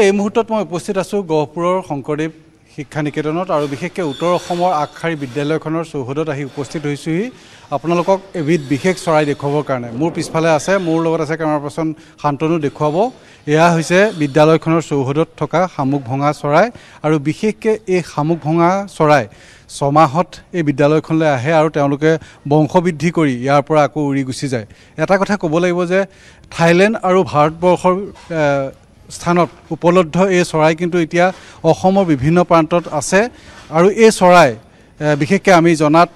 এই মুহূৰ্তত মই উপস্থিত আছোঁ গহপুৰৰ শংকৰদেৱ শিক্ষা নিকেতনত আৰু বিশেষকৈ উত্তৰ অসমৰ আগশাৰী বিদ্যালয়খনৰ চৌহদত আহি উপস্থিত হৈছোহি আপোনালোকক এবিধ বিশেষ চৰাই দেখুৱাবৰ কাৰণে। মোৰ পিছফালে আছে, মোৰ লগত আছে কেমেৰা পাৰ্চন শান্তনু, দেখুৱাব। এয়া হৈছে বিদ্যালয়খনৰ চৌহদত থকা শামুক ভঙা চৰাই আৰু বিশেষকৈ এই শামুক ভঙা চৰাই ছমাহত এই বিদ্যালয়খনলৈ আহে আৰু তেওঁলোকে বংশবৃদ্ধি কৰি ইয়াৰ পৰা আকৌ উৰি গুচি যায়। এটা কথা ক'ব লাগিব যে থাইলেণ্ড আৰু ভাৰতবৰ্ষৰ স্থানত উপলব্ধ এই চৰাই কিন্তু এতিয়া অসমৰ বিভিন্ন প্ৰান্তত আছে আৰু এই চৰাই বিশেষকৈ আমি জনাত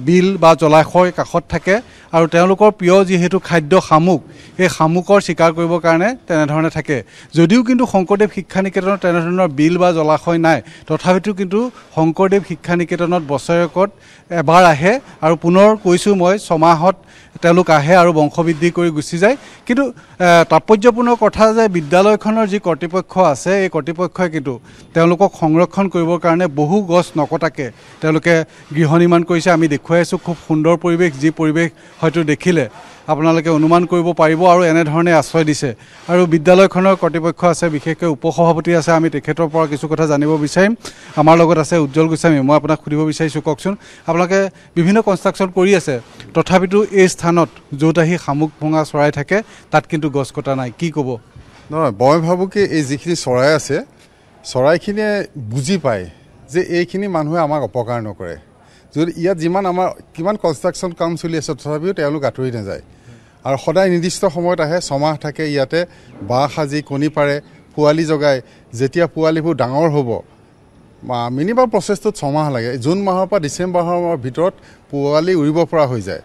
বিল বা জলাশয়ৰ কাষত থাকে আৰু তেওঁলোকৰ প্ৰিয় যিহেতু খাদ্য শামুক, এই শামুকৰ চিকাৰ কৰিবৰ কাৰণে তেনেধৰণে থাকে। যদিও কিন্তু শংকৰদেৱ শিক্ষা নিকেতনত তেনেধৰণৰ বিল বা জলাশয় নাই, তথাপিতো কিন্তু শংকৰদেৱ শিক্ষা নিকেতনত বছৰেকত এবাৰ আহে আৰু পুনৰ কৈছোঁ মই ছমাহত তেওঁলোক আহে আৰু বংশবৃদ্ধি কৰি গুচি যায়। কিন্তু তাৎপৰ্যপূৰ্ণ কথা যে বিদ্যালয়খনৰ যি কৰ্তৃপক্ষ আছে, এই কৰ্তৃপক্ষই কিন্তু তেওঁলোকক সংৰক্ষণ কৰিবৰ কাৰণে বহু গছ নকটাকৈ তেওঁলোকে গৃহ নিৰ্মাণ কৰিছে। আমি দেখুৱাই আছোঁ খুব সুন্দৰ পৰিৱেশ, যি পৰিৱেশ হয়তো দেখিলে আপোনালোকে অনুমান কৰিব পাৰিব আৰু এনেধৰণে আশ্ৰয় দিছে। আৰু বিদ্যালয়খনৰ কৰ্তৃপক্ষ আছে, বিশেষকৈ উপসভাপতি আছে, আমি তেখেতৰ পৰা কিছু কথা জানিব বিচাৰিম। আমাৰ লগত আছে উজ্জ্বল গোস্বামী। মই আপোনাক সুধিব বিচাৰিছোঁ, কওকচোন আপোনালোকে বিভিন্ন কনষ্ট্ৰাকশ্যন কৰি আছে, তথাপিতো এই স্থানত য'ত আহি শামুক ভঙা চৰাই থাকে তাত কিন্তু গছ কটা নাই, কি ক'ব? নহয়, মই ভাবোঁ কি এই যিখিনি চৰাই আছে, চৰাইখিনিয়ে বুজি পায় যে এইখিনি মানুহে আমাক অপকাৰ নকৰে। যদি ইয়াত যিমান আমাৰ কিমান কনষ্ট্ৰাকশ্যন কাম চলি আছে, তথাপিও তেওঁলোক আঁতৰি নাযায় আৰু সদায় নিৰ্দিষ্ট সময়ত আহে, ছমাহ থাকে ইয়াতে, বাঁহ সাজি কণী পাৰে, পোৱালি জগায়। যেতিয়া পোৱালিবোৰ ডাঙৰ হ'ব, মিনিমাম প্ৰচেছটোত ছমাহ লাগে। জুন মাহৰ পৰা ডিচেম্বৰ মাহৰ ভিতৰত পোৱালি উৰিব পৰা হৈ যায়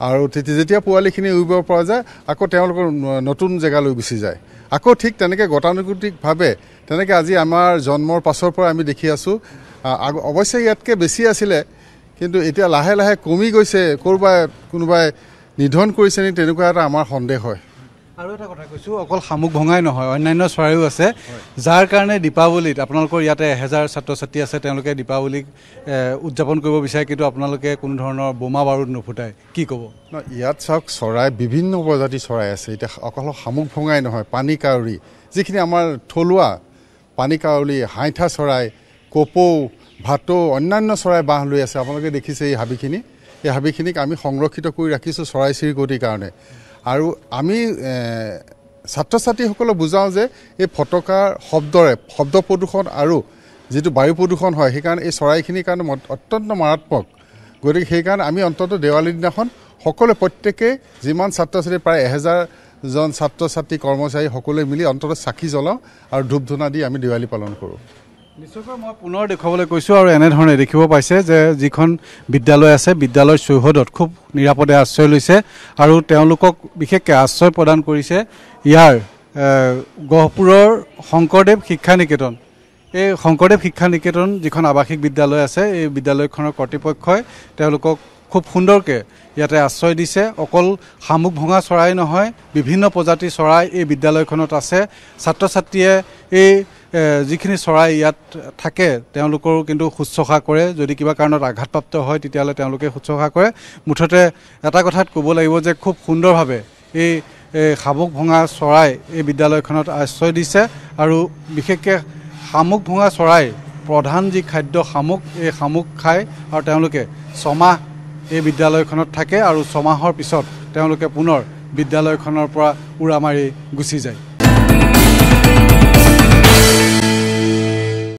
আৰু যেতিয়া পোৱালিখিনি উৰিব পৰা যায়, আকৌ তেওঁলোকৰ নতুন জেগালৈ গুচি যায়। আকৌ ঠিক তেনেকৈ গতানুগতিকভাৱে তেনেকৈ আজি আমাৰ জন্মৰ পাছৰ পৰা আমি দেখি আছোঁ। অৱশ্যে ইয়াতকৈ বেছি আছিলে, কিন্তু এতিয়া লাহে লাহে কমি গৈছে। কোনোবাই নিধন কৰিছে নেকি, তেনেকুৱা এটা আমাৰ সন্দেহ হয়। আৰু এটা কথা কৈছোঁ, অকল শামুক ভঙাই নহয়, অন্যান্য চৰাইও আছে, যাৰ কাৰণে দীপাৱলীত আপোনালোকৰ ইয়াতে 1000 ছাত্ৰ ছাত্ৰী আছে, তেওঁলোকে দীপাৱলীক উদযাপন কৰিব বিচাৰে, কিন্তু আপোনালোকে কোনো ধৰণৰ বোমা বাৰুদ নুফুটায়, কি ক'ব? ইয়াত চাওক, চৰাই বিভিন্ন প্ৰজাতিৰ চৰাই আছে। এতিয়া অকল শামুক ভঙাই নহয়, পানী কাউৰী, যিখিনি আমাৰ থলুৱা পানী কাউৰী, হাইঠা চৰাই, কপৌ, ভাটৌ, অন্যান্য চৰাই বাহ লৈ আছে। আপোনালোকে দেখিছে এই হাবিখিনিক আমি সংৰক্ষিত কৰি ৰাখিছোঁ চৰাই চিৰিকটিৰ কাৰণে। আৰু আমি ছাত্ৰ ছাত্ৰীসকলক বুজাওঁ যে এই ফটকাৰ শব্দৰে শব্দ প্ৰদূষণ আৰু যিটো বায়ু প্ৰদূষণ হয়, সেইকাৰণে এই চৰাইখিনিৰ কাৰণে অত্যন্ত মাৰাত্মক। গতিকে সেইকাৰণে আমি অন্ততঃ দেৱালীৰ দিনাখন সকলোৱে প্ৰত্যেকেই যিমান ছাত্ৰ ছাত্ৰী, প্ৰায় 1000জন ছাত্ৰ ছাত্ৰী কৰ্মচাৰী সকলোৱে মিলি অন্ততঃ চাকি জ্বলাওঁ আৰু ধূপ ধূনা দি আমি দেৱালী পালন কৰোঁ। নিশ্চয়কৈ মই পুনৰ দেখুৱাবলৈ কৈছোঁ আৰু এনেধৰণে দেখিব পাইছে যে যিখন বিদ্যালয় আছে, বিদ্যালয়ৰ চৌহদত খুব নিৰাপদে আশ্ৰয় লৈছে আৰু তেওঁলোকক বিশেষকৈ আশ্ৰয় প্ৰদান কৰিছে ইয়াৰ গহপুৰৰ শংকৰদেৱ শিক্ষা নিকেতন। এই শংকৰদেৱ শিক্ষা নিকেতন যিখন আৱাসিক বিদ্যালয় আছে, এই বিদ্যালয়খনৰ কৰ্তৃপক্ষই তেওঁলোকক খুব সুন্দৰকৈ ইয়াতে আশ্ৰয় দিছে। অকল শামুক ভঙা চৰাই নহয়, বিভিন্ন প্ৰজাতিৰ চৰাই এই বিদ্যালয়খনত আছে। ছাত্ৰ ছাত্ৰীয়ে এই যিখিনি চৰাই ইয়াত থাকে তেওঁলোকৰো কিন্তু শুশ্ৰূষা কৰে। যদি কিবা কাৰণত আঘাতপ্ৰাপ্ত হয়, তেতিয়াহ'লে তেওঁলোকে শুশ্ৰূষা কৰে। মুঠতে এটা কথাত ক'ব লাগিব যে খুব সুন্দৰভাৱে এই শামুক ভঙা চৰাই এই বিদ্যালয়খনত আশ্ৰয় দিছে আৰু বিশেষকৈ শামুক ভঙা চৰাইৰ প্ৰধান যি খাদ্য শামুক, এই শামুক খায় আৰু তেওঁলোকে ছমাহ এই বিদ্যালয়খনত থাকে আৰু ছমাহৰ পিছত তেওঁলোকে পুনৰ বিদ্যালয়খনৰ পৰা উৰা মাৰি গুচি যায়।